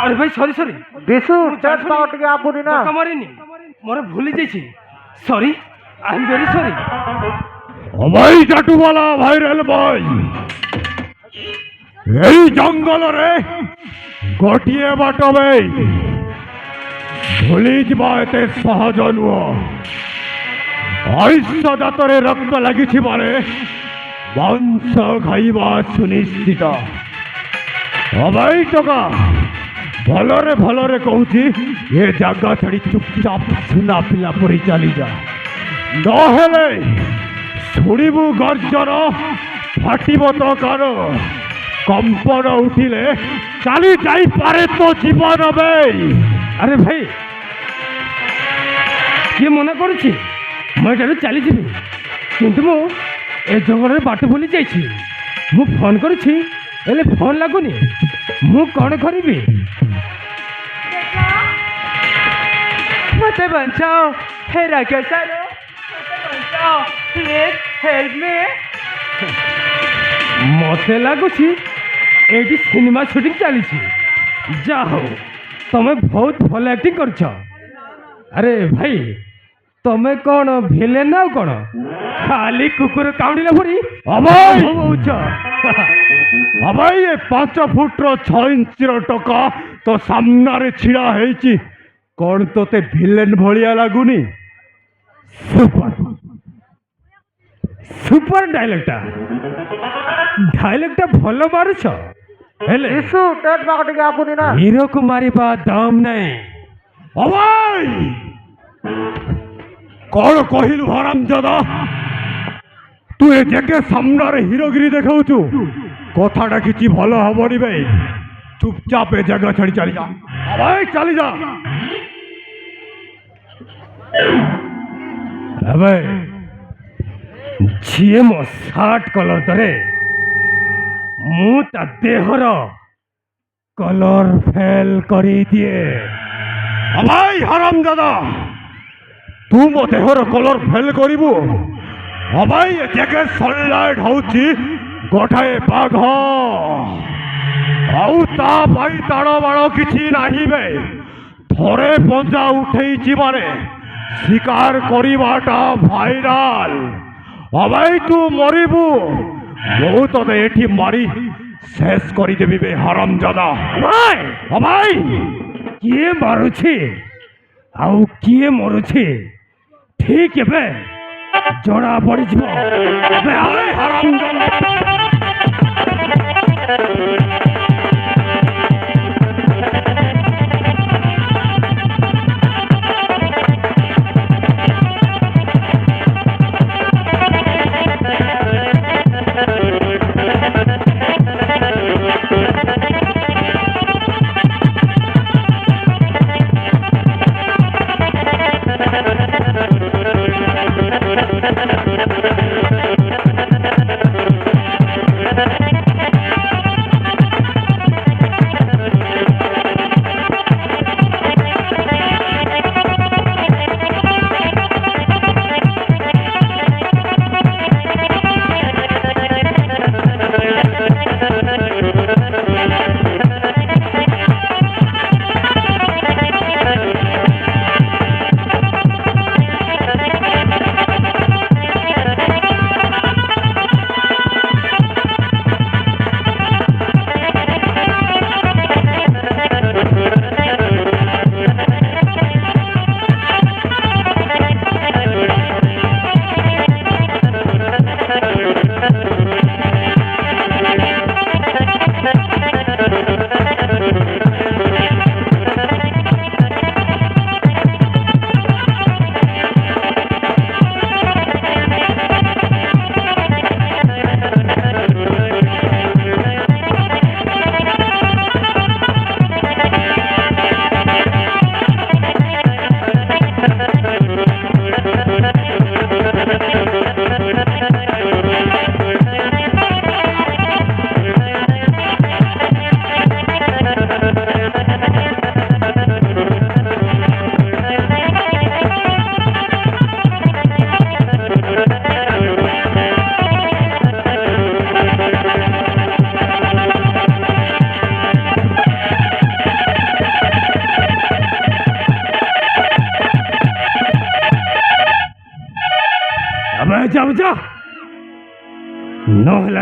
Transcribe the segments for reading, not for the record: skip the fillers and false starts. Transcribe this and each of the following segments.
अरे भाई sorry sorry दिसु चट पाओ टिके आबुनी ना कमारिनी मोरे भूली जाइछि sorry I am very sorry ও ভাই জাটুওয়ালা ভাইরাল ভাই এই জঙ্গলরে গোটিয়ে বাট ভাই ভুলি যা এতে সহজ নুহ আইস দাঁতরে রক্ত লাগিছি মানে মাংস খাইবা সুনিশ্চিত ও ভাই টকা ভলরে কହୁছি এ জায়গা ছাড়ি চুপচাপ সুনা পিলা পরি চালি যা নহলে শুনিবু গর্জন ফাটিব তো কান কম্পন উঠিলে চালি যাইপারে তো জীবন বে अरे भाई किए मना करुछि मैं एठारु चली जीवी किंतु मु ए जंगल बाट भूली जाइछि मु फोन करुछि हेले फोन लागुनी मु कौन करिबी मते बचाओ हे राकेश सर मते बचाओ प्लीज हेल्प मी मते लागुछि एटी सिनेमा शूटिंग चली जा हो तुम्हें बहुत भल एक्टिंग कर अरे भाई तुम्हें कौन भिलेन ना कौन खाली कुकुर काउंडिला भरी अबाई ये 5 फुट्र 6 इंचर टका तो सामने छिड़ा है कौन तोते भिलेन भलिया लागुनी सुपर सुपर डायलॉगटा भल मारुछ हेले दिसु चट पाओ टिके आबुनी ना हीरो को मारिबा दम नहीं अबाई कौन कहलु हरामजादा तू ए जगह सामने हिरोगिरी देखाऊचु कथाटा किसी भल हबनी भाई चुपचाप ए जगह छाड़ी चली जा अबाई चली जा अबे झीए मो शार्ट कलर दरे मु ता देहर कलर फेल करी दिए अबाई हरामजादा तू मो देहर कलर फेल करिबु अबाई ए जगह सनलाइट होची गोठाए बाघ आउ ता भाई ताड़ बाड़ किछि नाही बे थोड़े पंजा उठेइछि माने शिकार करिबाटा भाइराल अबाई तू मरिबु बहुत तो एठी मारी शेष करी देबी बे हरामजादा अबाई किए मारुछि आउ किए मरुछि ठीक है बे जड़ा पड़ी जीव बे आए हरामजादा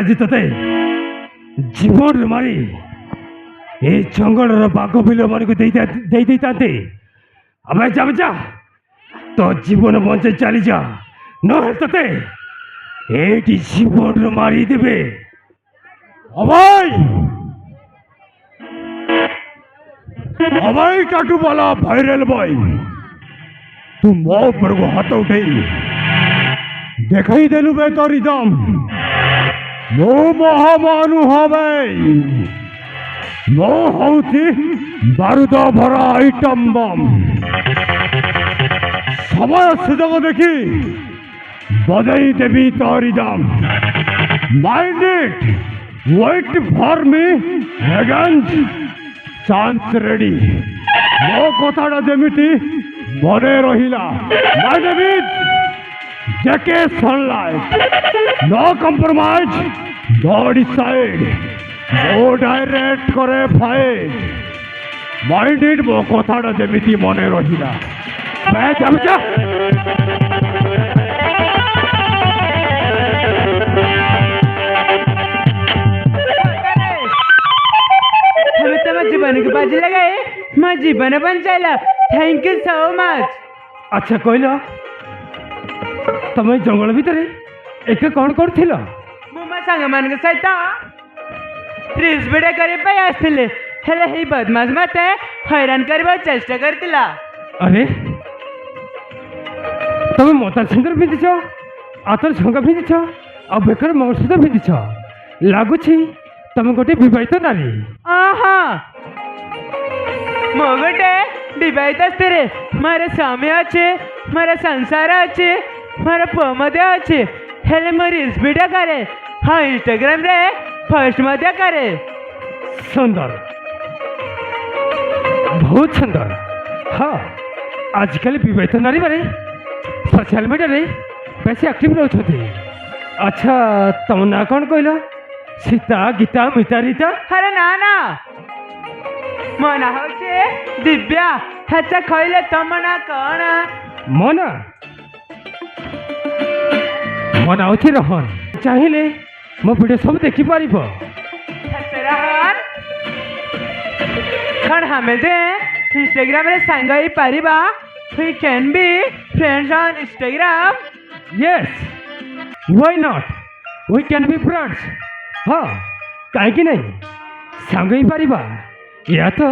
ଆଜି ତତେ ଜୀବନରେ ମାରି ଏ ଜଙ୍ଗଲର ବାଘ ବିଲମାନଙ୍କୁ ଦେଇଥାନ୍ତି। ଆମେ ଯା ତୋ ଜୀବନ ବଞ୍ଚେଇ ଚାଲିଯା, ନହେଲେ ତତେ ଏଇଠି ଜୀବନରେ ମାରିଦେବେ। अभय अभय टाटू वाला वायरल बॉय तू मो ऊपर को हाथ उठाई देखाई देलु बे तोरी दम मो महामानु हवे मो हौती बारूद भरा आइटम बम समय सुजोग देखी बजाई देवी तोरी दम mind it Wait for me against chance ready. ମୋ କଥାଟା ଯେମିତି ମନେ ରହିଲା। My name is JK Sunlight. No compromise, no decide. No direct करे fight. Mind it ମୋ କଥାଟା ଯେମିତି ମନେ ରହିଲା। ଚାମଚା जीवन के बाजी लगाए मैं जीवन बचाइला। Thank you so much. अच्छा कहल तुम जंगल भितर एक कौन कर मो सांग मान सहित ट्रिज भिड करने आसते हेले ही बदमाश मत हैरान करने चेष्टा करथिला। अरे तुम मतार सिंदूर पिंधिछ, आतर झंगा पिंधिछ, आ बेकर मंगलसूत्र पिंधिछ, लगुच तुम गोटे विवाहित नारी। आहा मो गोटे विवाहित स्त्री मोर स्वामी अच्छे, मोर संसार अच्छे, मोर पुओ मध्य अच्छे। हेले मो रील्स वीडियो करे, हाँ इंस्टाग्राम रे पोस्ट मध्य करे। सुंदर, बहुत सुंदर। हाँ आजकल विवाहित नारी माने सोशल मीडिया रे बेसी एक्टिव रहते। अच्छा तुम ना कौन कहल? सीता, गीता, मिता, रीता? अरे ना ना मो ना हूँ दिव्या। अच्छा कहले तुम ना कौन? मो ना हूँ रोहन। चाहिए मो वीडियो सब देखी पार। रोहन कौन हमें दे इंस्टाग्राम रे सांग ही पारिबा? We can be friends on Instagram. Yes why not, we can be friends. हाँ कहीं नहीं सांग ही पारिबा। या तो